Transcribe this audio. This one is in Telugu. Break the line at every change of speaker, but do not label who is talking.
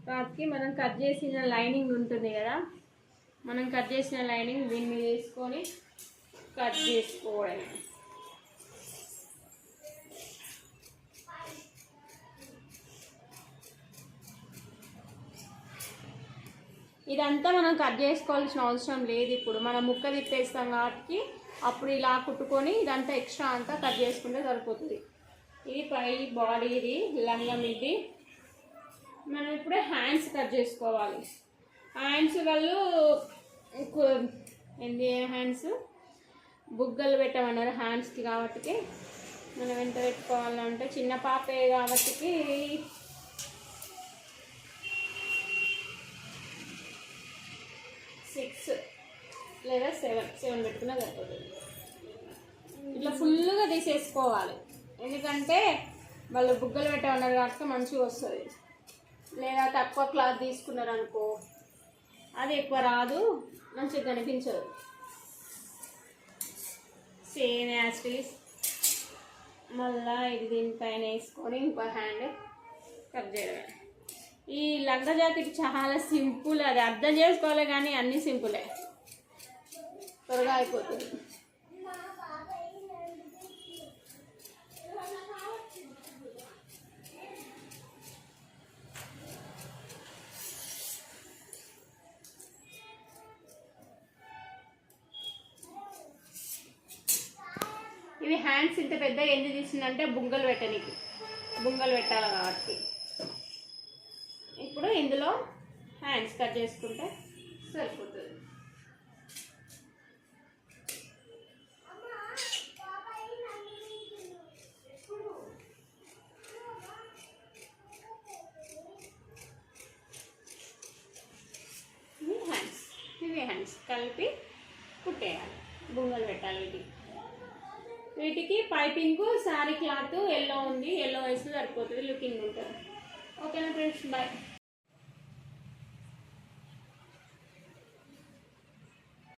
క్లాత్కి మనం కట్ చేసిన లైనింగ్ ఉంటుంది కదా, మనం కట్ చేసిన లైనింగ్ దీని మీద వేసుకొని కట్ చేసుకోవడం. ఇదంతా మనం కట్ చేసుకోవాల్సిన అవసరం లేదు. ఇప్పుడు మనం ముక్క తిప్పేస్తాం కాబట్టి అప్పుడు ఇలా కుట్టుకొని ఇదంతా ఎక్స్ట్రా అంతా కట్ చేసుకుంటే సరిపోతుంది. ఇది పై బాడీ, ఇది లంగం. ఇది మనం ఇప్పుడే హ్యాండ్స్ కట్ చేసుకోవాలి. హ్యాండ్స్ వాళ్ళు ఏంది, హ్యాండ్స్ బుగ్గలు పెట్టమన్నారు హ్యాండ్స్కి కాబట్టి మనం ఎంత పెట్టుకోవాలంటే చిన్న పాపే కాబట్టి 6 లేదా 7 పెట్టుకున్నా సరిపోతుంది. ఇట్లా ఫుల్గా తీసేసుకోవాలి, ఎందుకంటే వాళ్ళు బుగ్గలు పెట్టమన్నారు కాబట్టి మంచిగా వస్తుంది. లేదా తక్కువ క్లాత్ తీసుకున్నారు అనుకో, అది ఎక్కువ రాదు, మంచిగా కనిపించదు. సేమ్ యాజ్ టీస్ మళ్ళీ ఇది దీనిపైన వేసుకొని ఇంకో హ్యాండ్ కట్ చేయడమే. ఈ లంగా జాకెట్ చాలా సింపుల్, అది అర్థం చేసుకోవాలి కానీ అన్నీ సింపులే, త్వరగా అయిపోతుంది. ఇవి హ్యాండ్స్ ఇంత పెద్ద ఎందుకు తీసిందంటే బుగ్గలు పెట్టడానికి, బుగ్గలు పెట్టాలి కాబట్టి. ఇప్పుడు ఇందులో హ్యాండ్స్ కట్ చేసుకుంటే సరిపోతుంది. ఇవి హ్యాండ్స్ కలిపి కుట్టేయాలి, బుగ్గలు పెట్టాలి. వీటికి పైపింగ్ శారీ క్లాత్ ఎల్లో ఉంది, ఎల్లో వేస్తే సరిపోతుంది, లుకింగ్ ఉంటుంది. ఓకేనా ఫ్రెండ్స్, బాయ్.